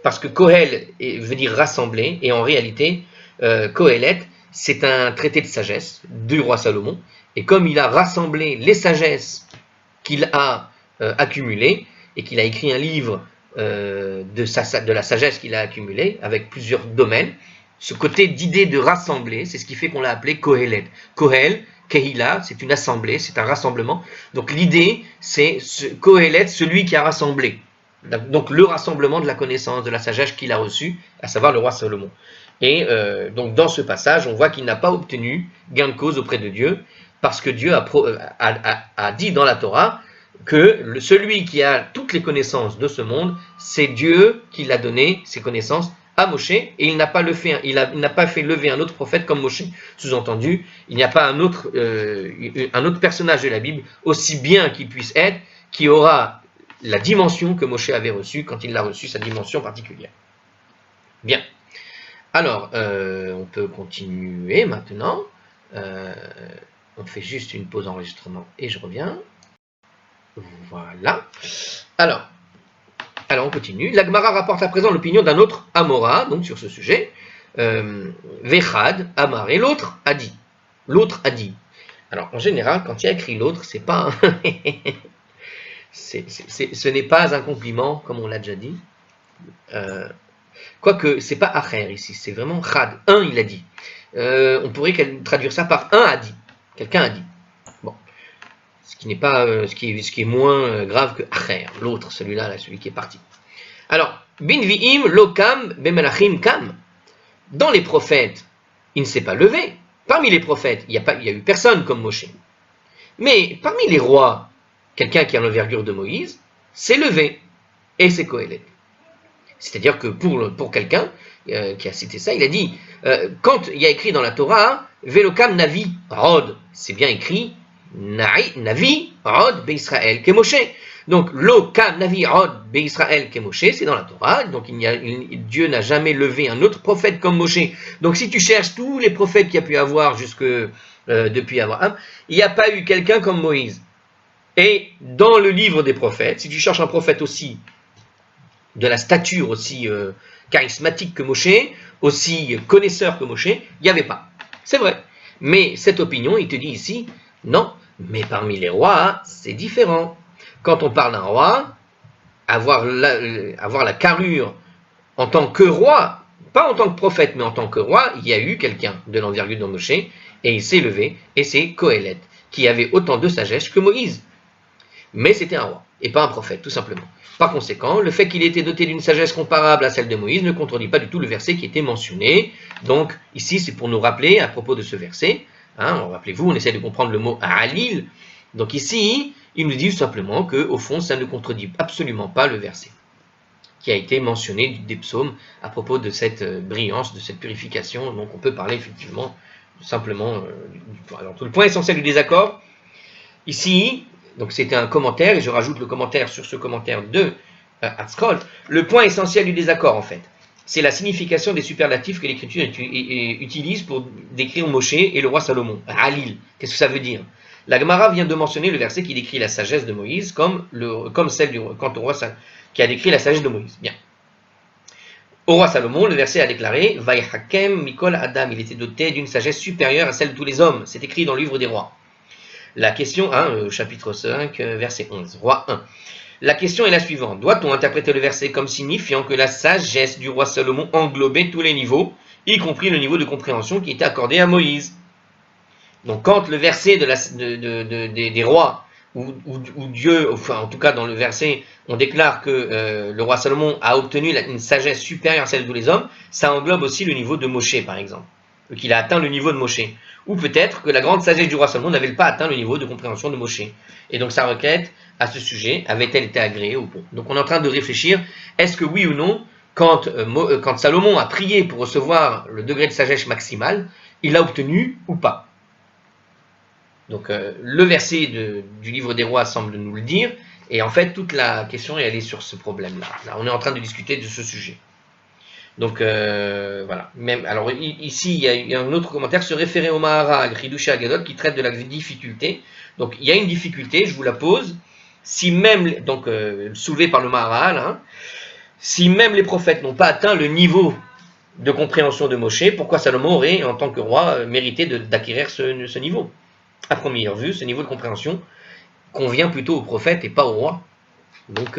Parce que Kohel veut dire rassembler, et en réalité, Kohelet, c'est un traité de sagesse du roi Salomon, et comme il a rassemblé les sagesses qu'il a accumulées, et qu'il a écrit un livre de la sagesse qu'il a accumulée, avec plusieurs domaines, ce côté d'idée de rassembler, c'est ce qui fait qu'on l'a appelé Kohelet. Kohel, Kehila, c'est une assemblée, c'est un rassemblement. Donc l'idée, c'est Kohelet, celui qui a rassemblé. Donc le rassemblement de la connaissance, de la sagesse qu'il a reçue, à savoir le roi Salomon. Et donc dans ce passage, on voit qu'il n'a pas obtenu gain de cause auprès de Dieu, parce que Dieu a dit dans la Torah que celui qui a toutes les connaissances de ce monde, c'est Dieu qui l'a donné ces connaissances à Moshe, et il n'a pas fait lever un autre prophète comme Moshe. Sous-entendu, il n'y a pas un autre personnage de la Bible, aussi bien qu'il puisse être, qui aura la dimension que Moshe avait reçue quand il l'a reçue, sa dimension particulière. Bien. Alors, on peut continuer maintenant. On fait juste une pause enregistrement et je reviens. Voilà. Alors, on continue. La Gemara rapporte à présent l'opinion d'un autre Amora, donc sur ce sujet. Vechad, Amar, et l'autre a dit. L'autre a dit. Alors, en général, quand il y a écrit l'autre, c'est pas ce n'est pas un compliment, comme on l'a déjà dit. Quoique, c'est pas Acher ici, c'est vraiment Chad. Un, il a dit. On pourrait traduire ça par un a dit. Quelqu'un a dit. Bon. Ce qui est moins grave que Acher, l'autre, celui-là, celui qui est parti. Alors, Binvi'im lokam bemelachim kam. Dans les prophètes, il ne s'est pas levé. Parmi les prophètes, il n'y a eu personne comme Moshe. Mais parmi les rois, quelqu'un qui a l'envergure de Moïse s'est levé. Et c'est Kohelet. C'est-à-dire que pour quelqu'un qui a cité ça, il a dit, quand il y a écrit dans la Torah, Velokam Navi Rod, c'est bien écrit, Navi Rod Be'Israël Kemoshe. Donc, Lokam Navi Rod Be'Israël Kemoshe, c'est dans la Torah, donc Dieu n'a jamais levé un autre prophète comme Moshe. Donc, si tu cherches tous les prophètes qu'il y a pu avoir depuis Abraham, il n'y a pas eu quelqu'un comme Moïse. Et dans le livre des prophètes, si tu cherches un prophète aussi, de la stature aussi charismatique que Moshe, aussi connaisseur que Moshe, il n'y avait pas. C'est vrai. Mais cette opinion, il te dit ici, non, mais parmi les rois, c'est différent. Quand on parle d'un roi, avoir la carrure en tant que roi, pas en tant que prophète, mais en tant que roi, il y a eu quelqu'un de l'envergure de Moshe, et il s'est levé, et c'est Kohelet, qui avait autant de sagesse que Moïse. Mais c'était un roi, et pas un prophète, tout simplement. Par conséquent, le fait qu'il ait été doté d'une sagesse comparable à celle de Moïse ne contredit pas du tout le verset qui était mentionné. Donc, ici, c'est pour nous rappeler, à propos de ce verset, rappelez-vous, on essaie de comprendre le mot Halil. Donc ici, il nous dit simplement qu'au fond, ça ne contredit absolument pas le verset qui a été mentionné des psaumes à propos de cette brillance, de cette purification. Donc, on peut parler effectivement, simplement, alors, tout le point essentiel du désaccord, ici. Donc c'était un commentaire, et je rajoute le commentaire sur ce commentaire de Hatzkol. Le point essentiel du désaccord, en fait, c'est la signification des superlatifs que l'Écriture utilise pour décrire Moshe et le roi Salomon. Halil, qu'est-ce que ça veut dire? La Gemara vient de mentionner le verset qui décrit la sagesse de Moïse comme celle quant au roi qui a décrit la sagesse de Moïse. Bien. Au roi Salomon, le verset a déclaré Vaihakem Mikol Adam, il était doté d'une sagesse supérieure à celle de tous les hommes. C'est écrit dans le livre des rois. La question 1, chapitre 5, verset 11. Roi 1. La question est la suivante. Doit-on interpréter le verset comme signifiant que la sagesse du roi Salomon englobait tous les niveaux, y compris le niveau de compréhension qui était accordé à Moïse? Donc quand le verset des rois, où Dieu, enfin en tout cas dans le verset, on déclare que le roi Salomon a obtenu une sagesse supérieure à celle de tous les hommes, ça englobe aussi le niveau de Moshe par exemple, qu'il a atteint le niveau de Moshe. Ou peut-être que la grande sagesse du roi Salomon n'avait pas atteint le niveau de compréhension de Moshe. Et donc sa requête à ce sujet avait-elle été agréée ou pas? Donc on est en train de réfléchir, est-ce que oui ou non, quand Salomon a prié pour recevoir le degré de sagesse maximale, il l'a obtenu ou pas? Donc le verset du livre des rois semble nous le dire, et en fait toute la question elle est sur ce problème-là. Là, on est en train de discuter de ce sujet. Donc voilà. Même, alors ici il y a un autre commentaire se référer au Maharal, Chidush Agadol, qui traite de la difficulté. Donc il y a une difficulté, je vous la pose. Si même, donc soulevé par le Maharal, hein, si même les prophètes n'ont pas atteint le niveau de compréhension de Moshe, pourquoi Salomon aurait, en tant que roi, mérité d'acquérir ce niveau? À première vue, ce niveau de compréhension convient plutôt au prophète et pas au roi. Donc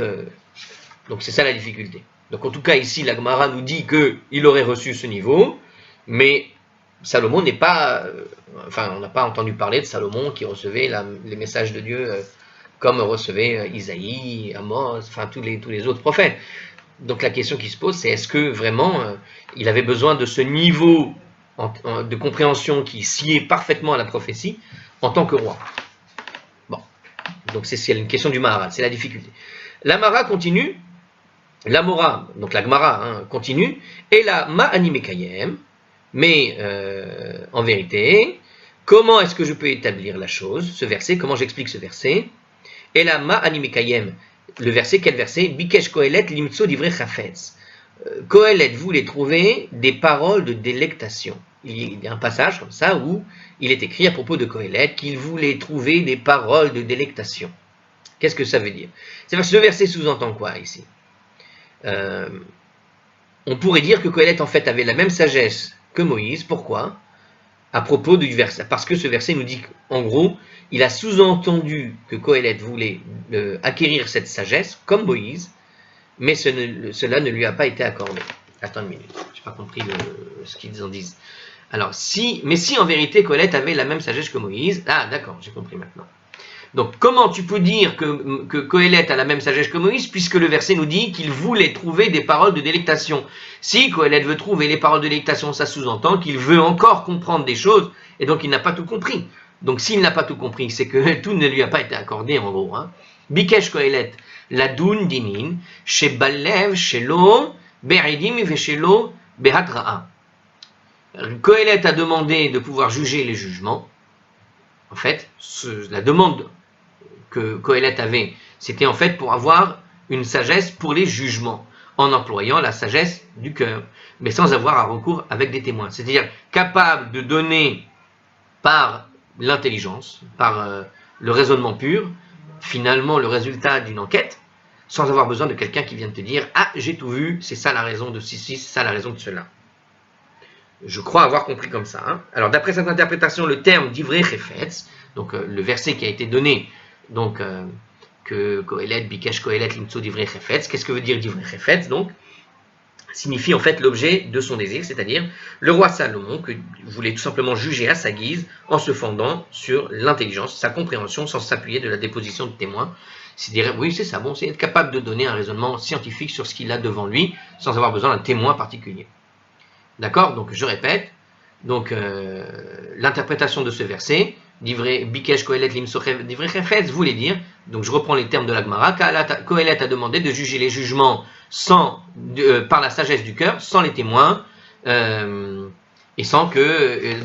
c'est ça la difficulté. Donc en tout cas ici, la Gemara nous dit qu'il aurait reçu ce niveau, mais Salomon n'est pas... enfin, on n'a pas entendu parler de Salomon qui recevait les messages de Dieu comme recevait Isaïe, Amos, enfin tous les autres prophètes. Donc la question qui se pose, c'est est-ce que vraiment il avait besoin de ce niveau de compréhension qui sied parfaitement à la prophétie en tant que roi? Bon, donc c'est une question du Maharal, c'est la difficulté. La Mara continue, la Mora, donc la Gemara continue, et la Ma'animekayem, mais en vérité, comment est-ce que je peux établir la chose, ce verset, comment j'explique ce verset? Et la Ma'animekayem, le verset, quel verset? Bikesh Kohelet limtso divrei chafetz. Kohelet voulait trouver des paroles de délectation. Il y a un passage comme ça où il est écrit à propos de Kohelet qu'il voulait trouver des paroles de délectation. Qu'est-ce que ça veut dire? Ce verset sous-entend quoi ici? On pourrait dire que Kohelet en fait avait la même sagesse que Moïse. Pourquoi? À propos du verset. Parce que ce verset nous dit qu'en gros, il a sous-entendu que Kohelet voulait acquérir cette sagesse comme Moïse, mais cela ne lui a pas été accordé. Attends une minute, je n'ai pas compris ce qu'ils en disent. Alors, si en vérité Kohelet avait la même sagesse que Moïse, ah d'accord, j'ai compris maintenant. Donc, comment tu peux dire que Kohelet a la même sagesse que Moïse, puisque le verset nous dit qu'il voulait trouver des paroles de délectation? Si Kohelet veut trouver les paroles de délectation, ça sous-entend qu'il veut encore comprendre des choses, et donc il n'a pas tout compris. Donc, s'il n'a pas tout compris, c'est que tout ne lui a pas été accordé, en gros. Bikesh Kohelet, Ladoun Dinin, Shebalev, Shelo, Be'edim, Veshelo, Behatra'a. Kohelet a demandé de pouvoir juger les jugements. En fait, la demande que Kohelet avait, c'était en fait pour avoir une sagesse pour les jugements, en employant la sagesse du cœur, mais sans avoir à recours avec des témoins. C'est-à-dire capable de donner par l'intelligence, par le raisonnement pur, finalement le résultat d'une enquête, sans avoir besoin de quelqu'un qui vienne te dire « Ah, j'ai tout vu, c'est ça la raison de ceci, c'est ça la raison de cela ». Je crois avoir compris comme ça. Alors, d'après cette interprétation, le terme divrei chefetz, donc le verset qui a été donné, donc que Kohelet, Bikesh Kohelet, limtso divrei chefetz, qu'est-ce que veut dire divrei chefetz? Donc, signifie en fait l'objet de son désir, c'est-à-dire le roi Salomon que voulait tout simplement juger à sa guise en se fondant sur l'intelligence, sa compréhension, sans s'appuyer de la déposition de témoins. C'est dire, oui, c'est ça, bon, c'est être capable de donner un raisonnement scientifique sur ce qu'il a devant lui, sans avoir besoin d'un témoin particulier. D'accord? Donc je répète, donc l'interprétation de ce verset, Bikesh Kohelet limtso divrei chefetz, voulait dire, donc je reprends les termes de la Gemara, Kohelet a demandé de juger les jugements par la sagesse du cœur, sans les témoins, et sans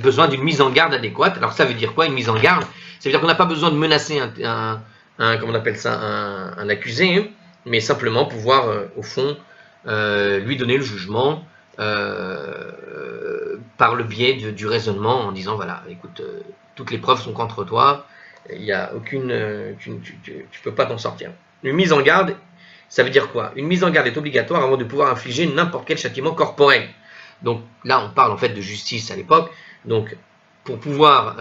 besoin d'une mise en garde adéquate. Alors ça veut dire quoi, une mise en garde? Ça veut dire qu'on n'a pas besoin de menacer comment on appelle ça, un accusé, mais simplement pouvoir, au fond, lui donner le jugement, par le biais du raisonnement en disant voilà, écoute, toutes les preuves sont contre toi, il y a aucune, tu peux pas t'en sortir. Une mise en garde, Ça veut dire quoi? Une mise en garde est obligatoire avant de pouvoir infliger n'importe quel châtiment corporel. Donc là, on parle en fait de justice à l'époque. Donc, pour pouvoir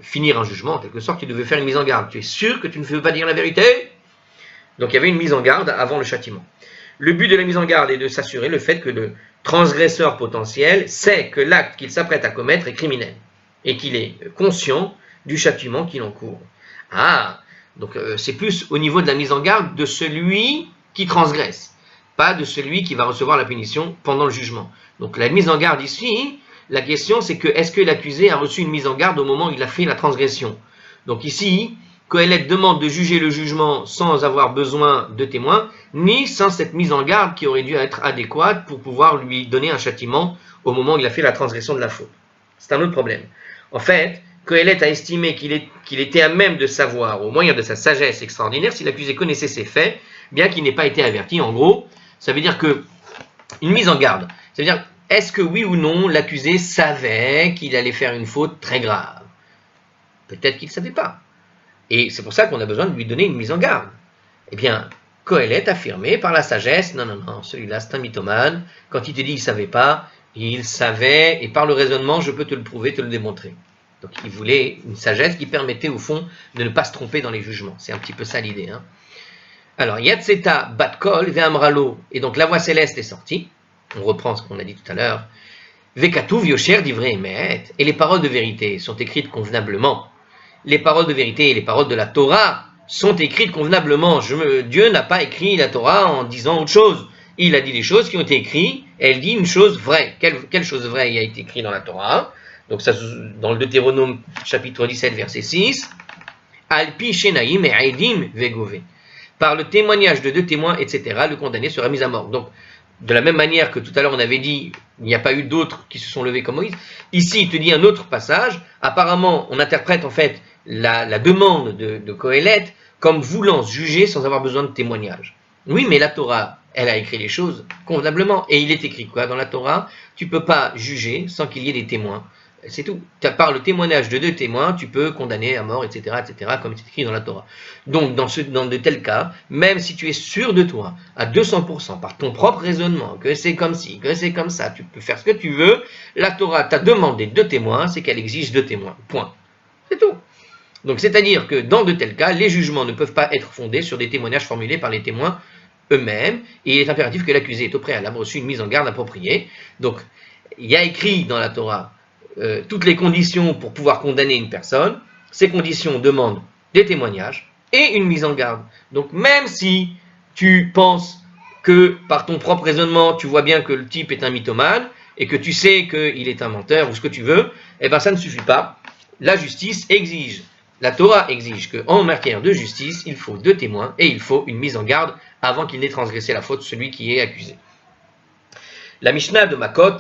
finir un jugement, en quelque sorte, tu devais faire une mise en garde. Tu es sûr que tu ne veux pas dire la vérité? Donc il y avait une mise en garde avant le châtiment. Le but de la mise en garde est de s'assurer le fait que le transgresseur potentiel sait que l'acte qu'il s'apprête à commettre est criminel et qu'il est conscient du châtiment qu'il encourt. Ah, donc c'est plus au niveau de la mise en garde de celui qui transgresse, pas de celui qui va recevoir la punition pendant le jugement. Donc la mise en garde ici, la question c'est que est-ce que l'accusé a reçu une mise en garde au moment où il a fait la transgression? Donc ici, Qohélet demande de juger le jugement sans avoir besoin de témoins, ni sans cette mise en garde qui aurait dû être adéquate pour pouvoir lui donner un châtiment au moment où il a fait la transgression de la faute. C'est un autre problème. En fait, Qohélet a estimé qu'il était à même de savoir, au moyen de sa sagesse extraordinaire, si l'accusé connaissait ses faits, bien qu'il n'ait pas été averti. En gros, ça veut dire que une mise en garde, ça veut dire est-ce que oui ou non l'accusé savait qu'il allait faire une faute très grave? Peut-être qu'il ne savait pas. Et c'est pour ça qu'on a besoin de lui donner une mise en garde. Eh bien, Qohélet affirmé par la sagesse, non, celui-là c'est un mythomane, quand il te dit qu'il ne savait pas, il savait, et par le raisonnement, je peux te le prouver, te le démontrer. Donc il voulait une sagesse qui permettait au fond de ne pas se tromper dans les jugements. C'est un petit peu ça l'idée. Hein. Alors, Yatseta Batkol Ve'amralo, et donc la voix céleste est sortie, on reprend ce qu'on a dit tout à l'heure, Vekatuv Yosher Divrei Emet, et les paroles de vérité sont écrites convenablement. Les paroles de vérité et les paroles de la Torah sont écrites convenablement. Dieu n'a pas écrit la Torah en disant autre chose. Il a dit des choses qui ont été écrites, et elle dit une chose vraie. Quelle chose vraie il a été écrit dans la Torah? Donc ça, dans le Deutéronome chapitre 17 verset 6, Alpi Shenaim et Aidim Vegove. Par le témoignage de deux témoins, etc., le condamné sera mis à mort. Donc, de la même manière que tout à l'heure on avait dit, il n'y a pas eu d'autres qui se sont levés comme Moïse, ici il te dit un autre passage, apparemment on interprète en fait la demande de Qohélet comme voulant juger sans avoir besoin de témoignage. Oui, mais la Torah, elle a écrit les choses convenablement, et il est écrit quoi dans la Torah? Tu ne peux pas juger sans qu'il y ait des témoins. C'est tout. Par le témoignage de deux témoins, tu peux condamner à mort, etc., comme c'est écrit dans la Torah. Donc, dans de tels cas, même si tu es sûr de toi, à 200%, par ton propre raisonnement, que c'est comme ci, que c'est comme ça, tu peux faire ce que tu veux, la Torah t'a demandé deux témoins, c'est qu'elle exige deux témoins. Point. C'est tout. Donc, c'est-à-dire que dans de tels cas, les jugements ne peuvent pas être fondés sur des témoignages formulés par les témoins eux-mêmes, et il est impératif que l'accusé ait au préalable reçu une mise en garde appropriée. Donc, il y a écrit dans la Torah toutes les conditions pour pouvoir condamner une personne. Ces conditions demandent des témoignages et une mise en garde. Donc même si tu penses que par ton propre raisonnement, tu vois bien que le type est un mythomane et que tu sais qu'il est un menteur ou ce que tu veux, eh bien ça ne suffit pas. La justice exige, la Torah exige qu'en matière de justice, il faut deux témoins et il faut une mise en garde avant qu'il n'ait transgressé la faute celui qui est accusé. La Mishnah de Makot,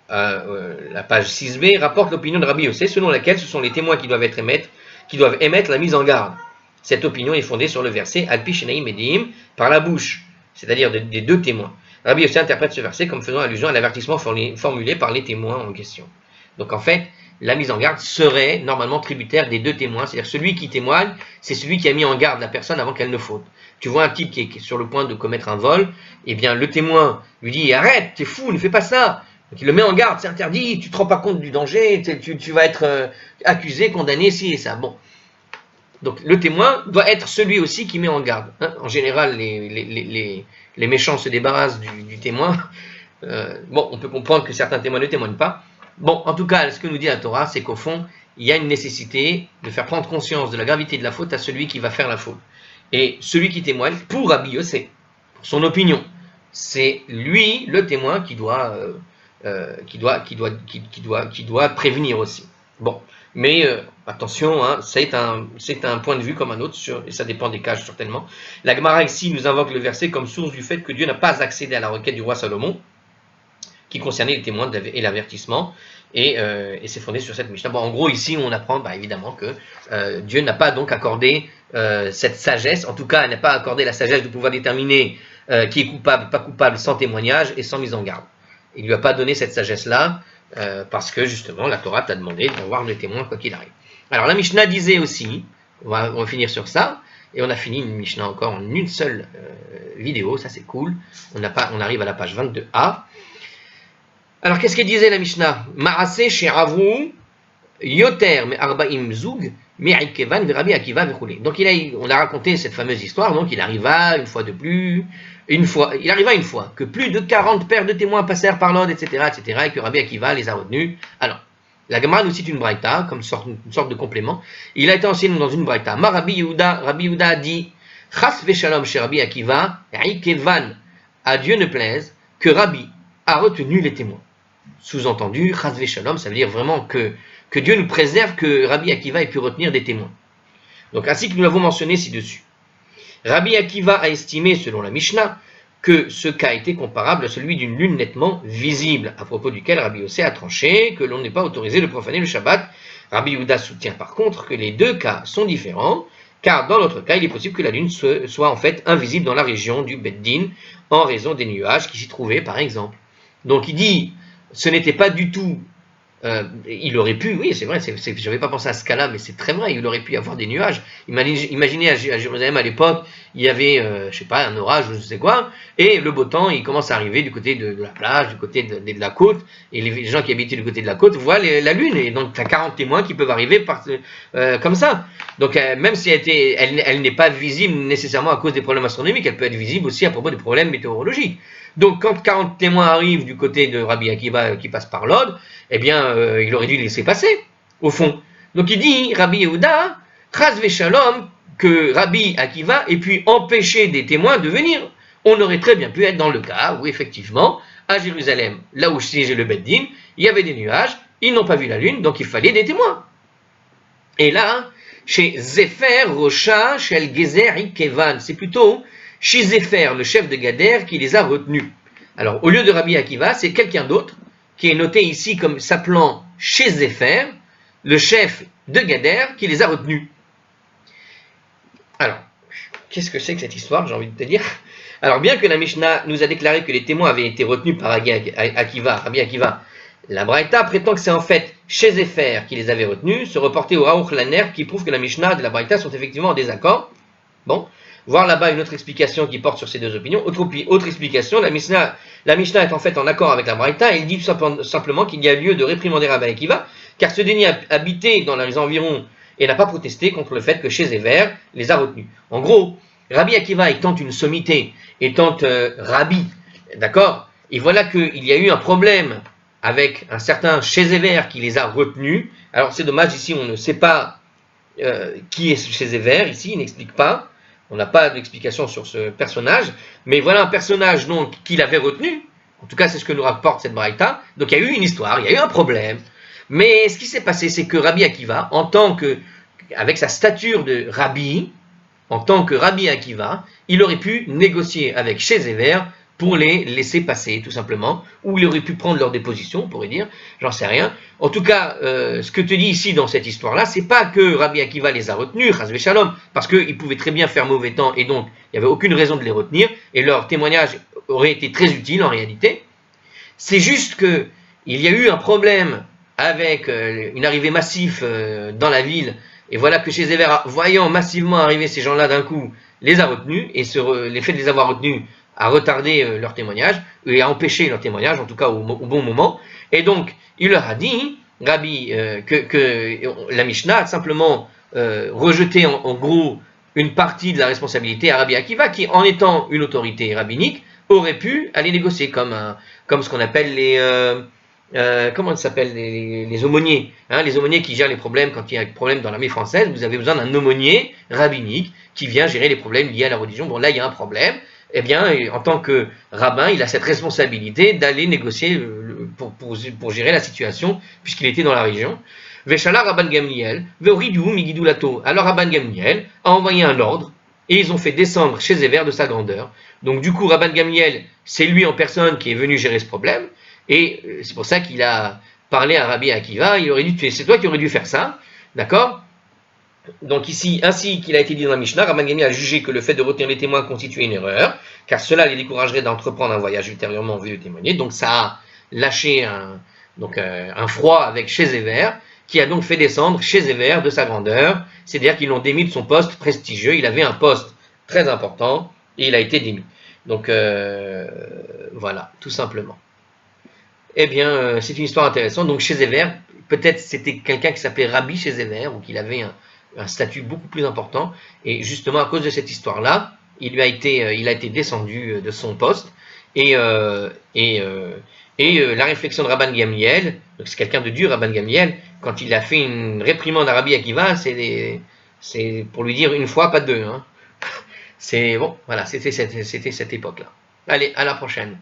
la page 6b, rapporte l'opinion de Rabbi Yossé, selon laquelle ce sont les témoins qui doivent émettre la mise en garde. Cette opinion est fondée sur le verset Alpi Shenaim Edim, par la bouche, c'est-à-dire des deux témoins. Rabbi Yossé interprète ce verset comme faisant allusion à l'avertissement formulé par les témoins en question. Donc en fait, la mise en garde serait normalement tributaire des deux témoins, c'est-à-dire celui qui témoigne, c'est celui qui a mis en garde la personne avant qu'elle ne faute. Tu vois un type qui est sur le point de commettre un vol, eh bien le témoin lui dit « Arrête, t'es fou, ne fais pas ça !» Donc il le met en garde, c'est interdit, tu ne te rends pas compte du danger, tu vas être accusé, condamné, ci et ça. Bon. Donc le témoin doit être celui aussi qui met en garde. Hein. En général, les méchants se débarrassent du témoin. Bon, on peut comprendre que certains témoins ne témoignent pas. Bon, en tout cas, ce que nous dit la Torah, c'est qu'au fond, il y a une nécessité de faire prendre conscience de la gravité de la faute à celui qui va faire la faute. Et celui qui témoigne, pour Rabbi Yossé, pour son opinion, c'est lui, le témoin, qui doit prévenir aussi. Bon, mais attention, hein, c'est un point de vue comme un autre, et ça dépend des cas certainement. La Gemara ici nous invoque le verset comme source du fait que Dieu n'a pas accédé à la requête du roi Salomon, qui concernait les témoins et l'avertissement, et c'est fondé sur cette Mishnah. Bon, en gros, ici, on apprend évidemment que Dieu n'a pas donc accordé cette sagesse, en tout cas, il n'a pas accordé la sagesse de pouvoir déterminer qui est coupable, pas coupable, sans témoignage et sans mise en garde. Il ne lui a pas donné cette sagesse-là, parce que justement, la Torah t'a demandé d'avoir le témoin quoi qu'il arrive. Alors, la Mishnah disait aussi, on va finir sur ça, Et on a fini une Mishnah encore en une seule vidéo, ça c'est cool. On arrive à la page 22a. Alors qu'est-ce qu'elle disait la Mishnah? Ma'aseh she'avu yoter me'arba'im zug me'ikevan ve'rabi akiva ve'choulé. Donc on a raconté cette fameuse histoire, donc il arriva une fois que plus de 40 paires de témoins passèrent par l'ordre, etc., et que Rabbi Akiva les a retenus. Alors, la Gemara nous cite une braïta, comme une sorte de complément. Il a été enseigné dans une braïta. Rabbi Yehuda a dit, Chas v'shalom chez Rabbi Akiva, Ikevan, à Dieu ne plaise, que Rabbi a retenu les témoins. Sous-entendu, Chas v'shalom, ça veut dire vraiment que Dieu nous préserve que Rabbi Akiva ait pu retenir des témoins. Donc, ainsi que nous l'avons mentionné ci-dessus. Rabbi Akiva a estimé, selon la Mishnah, que ce cas était comparable à celui d'une lune nettement visible, à propos duquel Rabbi Yossé a tranché que l'on n'est pas autorisé de profaner le Shabbat. Rabbi Yehuda soutient par contre que les deux cas sont différents, car dans l'autre cas, il est possible que la lune soit en fait invisible dans la région du Beddin, en raison des nuages qui s'y trouvaient, par exemple. Donc il dit, ce n'était pas du tout... il aurait pu, oui c'est vrai, je n'avais pas pensé à ce cas-là, mais c'est très vrai, il aurait pu y avoir des nuages. Imaginez à Jérusalem à l'époque, il y avait, je sais pas, un orage ou je sais quoi, et le beau temps, il commence à arriver du côté de la plage, du côté de la côte, et les gens qui habitaient du côté de la côte voient la lune, et donc tu as 40 témoins qui peuvent arriver comme ça. Donc même si elle n'est pas visible nécessairement à cause des problèmes astronomiques, elle peut être visible aussi à propos des problèmes météorologiques. Donc quand 40 témoins arrivent du côté de Rabbi Akiva qui passe par l'Aude, eh bien il aurait dû les laisser passer, au fond. Donc il dit, Rabbi Yehuda, Chas v'shalom, que Rabbi Akiva ait pu empêcher des témoins de venir. On aurait très bien pu être dans le cas où effectivement, à Jérusalem, là où siégeait le Beddin, il y avait des nuages, ils n'ont pas vu la lune, donc il fallait des témoins. Et là, chez Zepher, Rocha, Shel Gezer, Ikevan, c'est plutôt chez Zepher, le chef de Gader, qui les a retenus. Alors, au lieu de Rabbi Akiva, c'est quelqu'un d'autre, qui est noté ici comme s'appelant chez Zepher, le chef de Gader, qui les a retenus. Alors, qu'est-ce que c'est que cette histoire, j'ai envie de te dire? Alors, bien que la Mishnah nous a déclaré que les témoins avaient été retenus par Rabbi Akiva, la Braïta prétend que c'est en fait chez Zepher qui les avait retenus, se reporter au Aruch Laner qui prouve que la Mishnah de la Braïta sont effectivement en désaccord. Bon, voir là-bas une autre explication qui porte sur ces deux opinions. Autre explication, la Mishnah est en fait en accord avec la Braïta et il dit simplement qu'il y a lieu de réprimander Rabbi Akiva, car ce dernier habitait dans les environs et n'a pas protesté contre le fait que chez Zepher les a retenus. En gros, Rabbi Akiva étant une sommité, étant rabbi, d'accord, et voilà qu'il y a eu un problème avec un certain chez Zepher qui les a retenus. Alors c'est dommage, ici on ne sait pas qui est chez Zepher, ici il n'explique pas, on n'a pas d'explication sur ce personnage, mais voilà un personnage donc qu'il avait retenu, en tout cas c'est ce que nous rapporte cette braïta, donc il y a eu une histoire, il y a eu un problème, mais ce qui s'est passé c'est que Rabbi Akiva, avec sa stature de rabbi, en tant que Rabbi Akiva, il aurait pu négocier avec chez Zepher pour les laisser passer, tout simplement, ou il aurait pu prendre leur déposition, on pourrait dire, j'en sais rien. En tout cas, ce que te dit ici dans cette histoire-là, c'est pas que Rabbi Akiva les a retenus, chas v'shalom, parce qu'ils pouvaient très bien faire mauvais temps, et donc il n'y avait aucune raison de les retenir, et leur témoignage aurait été très utile en réalité. C'est juste que il y a eu un problème avec une arrivée massive dans la ville, et voilà que chez Zepher, voyant massivement arriver ces gens-là d'un coup, les a retenus, et l'effet de les avoir retenus a retardé leur témoignage, et a empêché leur témoignage, en tout cas au bon moment. Et donc, il leur a dit, Rabbi, que la Mishnah a simplement rejeté en gros une partie de la responsabilité à Rabbi Akiva, qui, en étant une autorité rabbinique, aurait pu aller négocier comme ce qu'on appelle comment ça s'appelle les aumôniers, hein, les aumôniers qui gèrent les problèmes quand il y a un problème dans l'armée française. Vous avez besoin d'un aumônier rabbinique qui vient gérer les problèmes liés à la religion. Bon, là, il y a un problème. Eh bien, en tant que rabbin, il a cette responsabilité d'aller négocier pour gérer la situation, puisqu'il était dans la région. Veshala Rabban Gamliel, Veoridu Migidulato. Alors Rabban Gamliel a envoyé un ordre, et ils ont fait descendre chez Zepher de sa grandeur. Donc du coup, Rabban Gamliel, c'est lui en personne qui est venu gérer ce problème, et c'est pour ça qu'il a parlé à Rabbi Akiva. C'est toi qui aurais dû faire ça, d'accord? Donc ici, ainsi qu'il a été dit dans la Mishnah, Rabban Gamliel a jugé que le fait de retenir les témoins constituait une erreur, car cela les découragerait d'entreprendre un voyage ultérieurement en vue de témoigner. Donc ça a lâché un froid avec chez Zepher, qui a donc fait descendre chez Zéver de sa grandeur, c'est-à-dire qu'ils l'ont démis de son poste prestigieux, il avait un poste très important, et il a été démis. Donc voilà, tout simplement. Eh bien, c'est une histoire intéressante. Donc chez Zéver, peut-être c'était quelqu'un qui s'appelait Rabbi chez Zéver, ou qu'il avait un statut beaucoup plus important, et justement à cause de cette histoire-là, il a été descendu de son poste, et la réflexion de Rabban Gamliel, donc c'est quelqu'un de dur, Rabban Gamliel, quand il a fait une réprimande à Rabbi Akiva, c'est pour lui dire une fois, pas deux. Hein. C'est bon, voilà, c'était cette époque-là. Allez, à la prochaine.